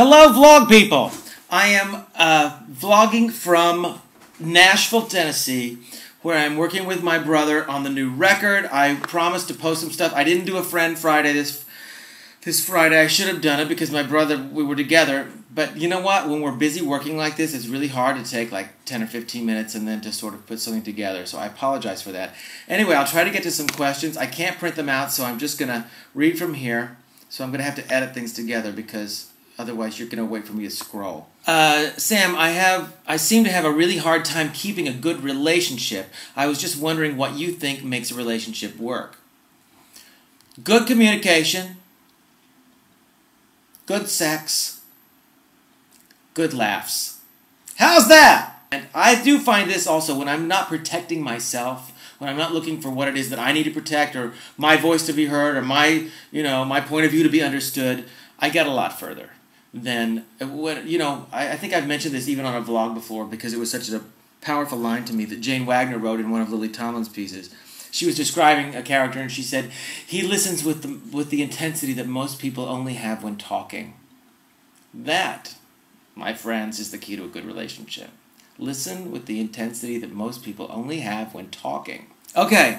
Hello, vlog people. I am vlogging from Nashville, Tennessee, where I'm working with my brother on the new record. I promised to post some stuff. I didn't do a Friend Friday this Friday. I should have done it because my brother, we were together. But you know what? When we're busy working like this, it's really hard to take like 10 or 15 minutes and then to sort of put something together. So I apologize for that. Anyway, I'll try to get to some questions. I can't print them out, so I'm just going to read from here. So I'm going to have to edit things together because otherwise you're going to wait for me to scroll. Sam, I seem to have a really hard time keeping a good relationship. I was just wondering what you think makes a relationship work. Good communication, good sex, good laughs. How's that? And I do find this also when I'm not protecting myself, when I'm not looking for what it is that I need to protect or my voice to be heard or my point of view to be understood, I get a lot further than when, I think I've mentioned this even on a vlog before because it was such a powerful line to me that Jane Wagner wrote in one of Lily Tomlin's pieces. She was describing a character and she said, he listens with the intensity that most people only have when talking. That, my friends, is the key to a good relationship. Listen with the intensity that most people only have when talking. Okay.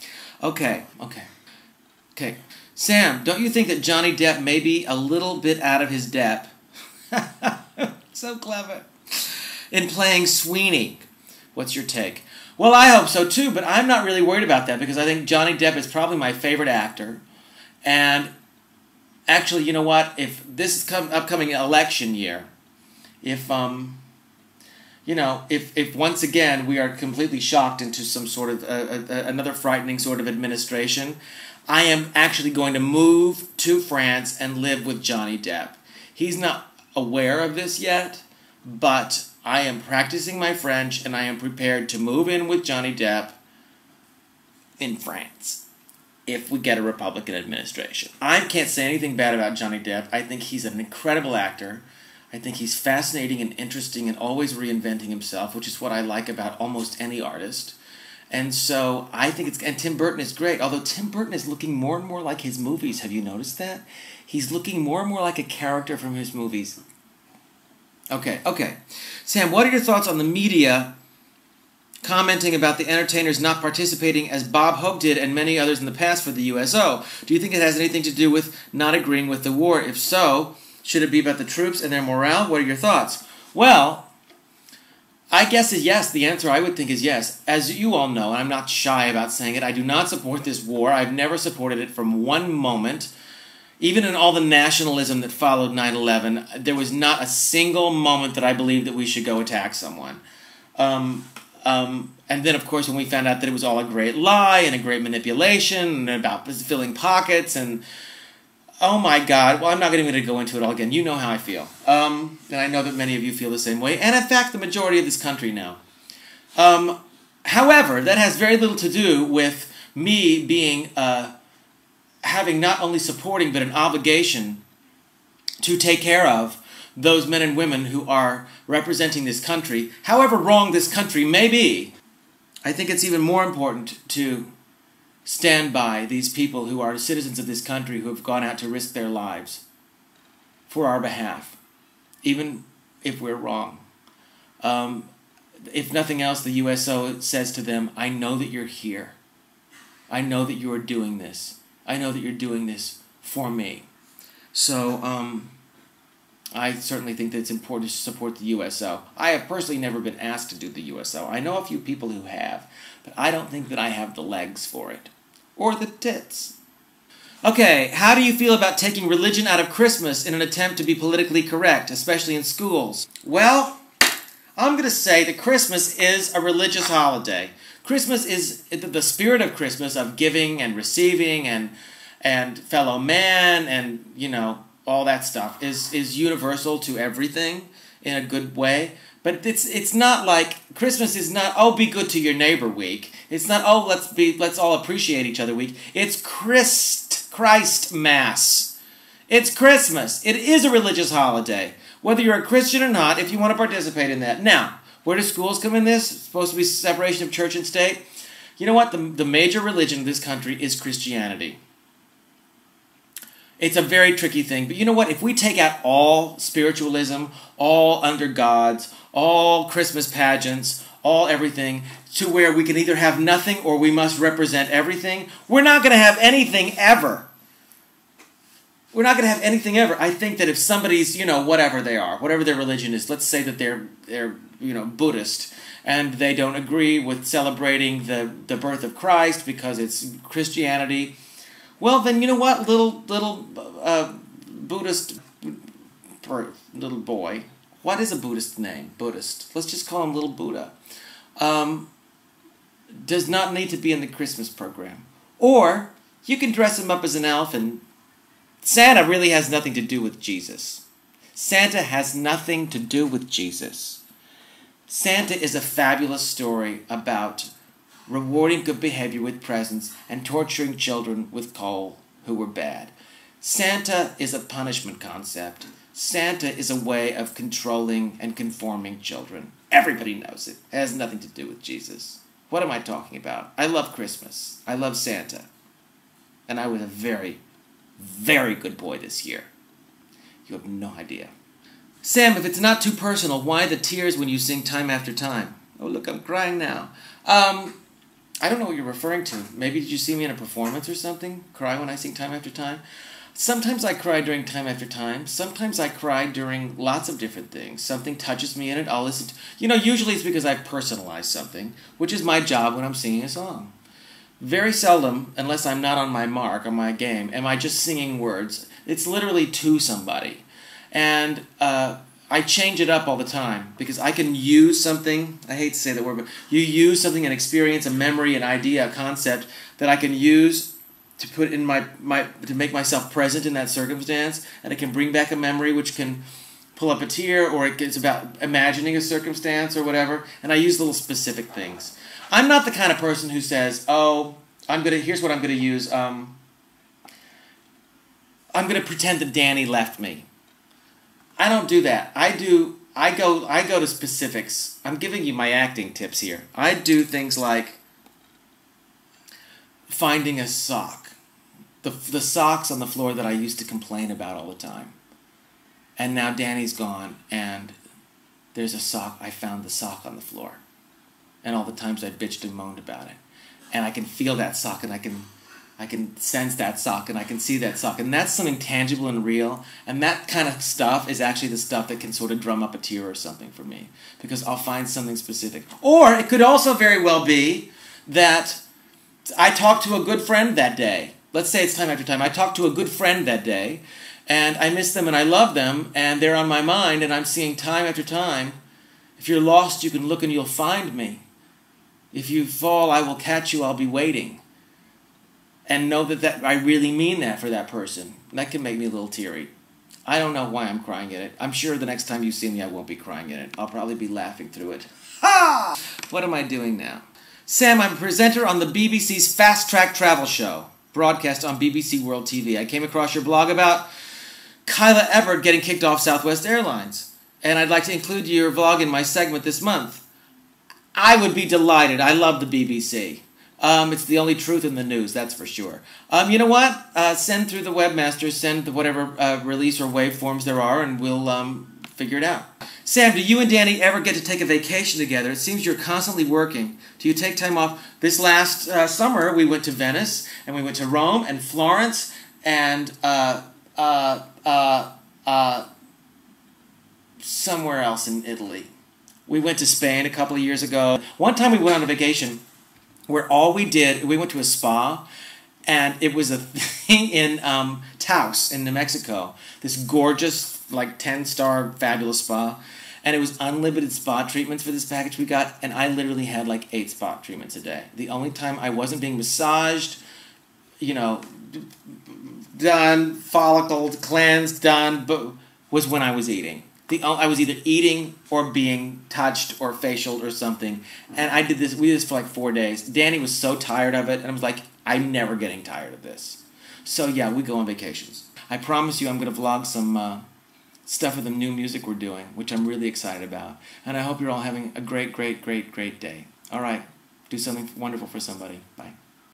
Sam, don't you think that Johnny Depp may be a little bit out of his depth? So clever. In playing Sweeney. What's your take? Well, I hope so too, but I'm not really worried about that because I think Johnny Depp is probably my favorite actor. And actually, you know what? If this upcoming election year, if once again we are completely shocked into some sort of another frightening sort of administration, I am actually going to move to France and live with Johnny Depp. He's not aware of this yet, but I am practicing my French and I am prepared to move in with Johnny Depp in France if we get a Republican administration. I can't say anything bad about Johnny Depp. I think he's an incredible actor. I think he's fascinating and interesting and always reinventing himself, which is what I like about almost any artist. And so I think and Tim Burton is great, although Tim Burton is looking more and more like his movies. Have you noticed that? He's looking more and more like a character from his movies. Okay. Sam, what are your thoughts on the media commenting about the entertainers not participating as Bob Hope did and many others in the past for the USO? Do you think it has anything to do with not agreeing with the war? If so, should it be about the troops and their morale? What are your thoughts? Well, I guess yes. The answer I would think is yes. As you all know, and I'm not shy about saying it, I do not support this war. I've never supported it from one moment. Even in all the nationalism that followed 9/11, there was not a single moment that I believed that we should go attack someone. And then, of course, when we found out that it was all a great lie and a great manipulation and about filling pockets and oh my God, well, I'm not even going to go into it all again. You know how I feel. And I know that many of you feel the same way. And in fact, the majority of this country now. However, that has very little to do with me being, having not only supporting, but an obligation to take care of those men and women who are representing this country. However wrong this country may be, I think it's even more important to stand by these people who are citizens of this country who have gone out to risk their lives for our behalf, even if we're wrong. If nothing else, the USO says to them, I know that you're here. I know that you are doing this. I know that you're doing this for me. So I certainly think that it's important to support the USO. I have personally never been asked to do the USO. I know a few people who have, but I don't think that I have the legs for it. Or the tits. Okay, how do you feel about taking religion out of Christmas in an attempt to be politically correct, especially in schools? Well, I'm going to say that Christmas is a religious holiday. Christmas is the spirit of Christmas, of giving and receiving and fellow man and, all that stuff is universal to everything in a good way. But it's not like Christmas is not be good to your neighbor week. It's not let's all appreciate each other week. It's Christ Mass. It's Christmas. It is a religious holiday. Whether you're a Christian or not, if you want to participate in that. Now, where do schools come in this? It's supposed to be separation of church and state. You know what? The major religion of this country is Christianity. It's a very tricky thing. But you know what? If we take out all spiritualism, all under gods, all Christmas pageants, all everything, to where we can either have nothing or we must represent everything, we're not going to have anything ever. We're not going to have anything ever. I think that if somebody's, whatever they are, whatever their religion is, let's say that they're Buddhist, and they don't agree with celebrating the birth of Christ because it's Christianity, well, then you know what, little Buddhist little boy, what is a Buddhist name? Buddhist. Let's just call him Little Buddha. Does not need to be in the Christmas program. Or you can dress him up as an elf, and Santa really has nothing to do with Jesus. Santa has nothing to do with Jesus. Santa is a fabulous story about rewarding good behavior with presents and torturing children with coal who were bad. Santa is a punishment concept. Santa is a way of controlling and conforming children. Everybody knows it. It has nothing to do with Jesus. What am I talking about? I love Christmas. I love Santa. And I was a very, very good boy this year. You have no idea. Sam, if it's not too personal, why the tears when you sing Time After Time? Oh, look, I'm crying now. I don't know what you're referring to. Maybe did you see me in a performance or something? Cry when I sing Time After Time? Sometimes I cry during Time After Time. Sometimes I cry during lots of different things. Something touches me in it, I'll listen to... usually it's because I've personalized something, which is my job when I'm singing a song. Very seldom, unless I'm not on my mark, on my game, am I just singing words. It's literally to somebody. And I change it up all the time because I can use something, I hate to say that word, but you use something, an experience, a memory, an idea, a concept that I can use to put in to make myself present in that circumstance, and it can bring back a memory which can pull up a tear, or it's about imagining a circumstance or whatever, and I use little specific things. I'm not the kind of person who says, oh, here's what I'm going to use, I'm going to pretend that Danny left me. I don't do that. I go to specifics. I'm giving you my acting tips here. I do things like finding a sock. The socks on the floor that I used to complain about all the time. And now Danny's gone, and there's a sock. I found the sock on the floor. And all the times I bitched and moaned about it. And I can feel that sock, and I can sense that sock, and I can see that sock. And that's something tangible and real. And that kind of stuff is actually the stuff that can sort of drum up a tear or something for me. Because I'll find something specific. Or it could also very well be that I talked to a good friend that day. Let's say it's Time After Time. I talked to a good friend that day, and I miss them and I love them, and they're on my mind, and I'm seeing Time After Time. If you're lost, you can look and you'll find me. If you fall, I will catch you, I'll be waiting. And know that I really mean that for that person. That can make me a little teary. I don't know why I'm crying in it. I'm sure the next time you see me, I won't be crying in it. I'll probably be laughing through it. Ha! What am I doing now? Sam, I'm a presenter on the BBC's Fast Track Travel Show, broadcast on BBC World TV. I came across your blog about Kyla Ebbert getting kicked off Southwest Airlines. And I'd like to include your vlog in my segment this month. I would be delighted. I love the BBC. It's the only truth in the news, that's for sure. You know what? Send through the webmaster, send whatever release or waveforms there are, and we'll figure it out. Sam, do you and Danny ever get to take a vacation together? It seems you're constantly working. Do you take time off? This last summer, we went to Venice, and we went to Rome, and Florence, and somewhere else in Italy. We went to Spain a couple of years ago. One time we went on a vacation where all we did, we went to a spa, and it was a thing in Taos in New Mexico. This gorgeous, like 10-star fabulous spa. And it was unlimited spa treatments for this package we got, and I literally had like 8 spa treatments a day. The only time I wasn't being massaged, done, follicled, cleansed, done, but was when I was eating. I was either eating or being touched or facial or something. And we did this for like 4 days. Danny was so tired of it, and I was like, I'm never getting tired of this. So yeah, we go on vacations. I promise you I'm going to vlog some stuff of the new music we're doing, which I'm really excited about. And I hope you're all having a great, great, great, great day. All right, do something wonderful for somebody. Bye.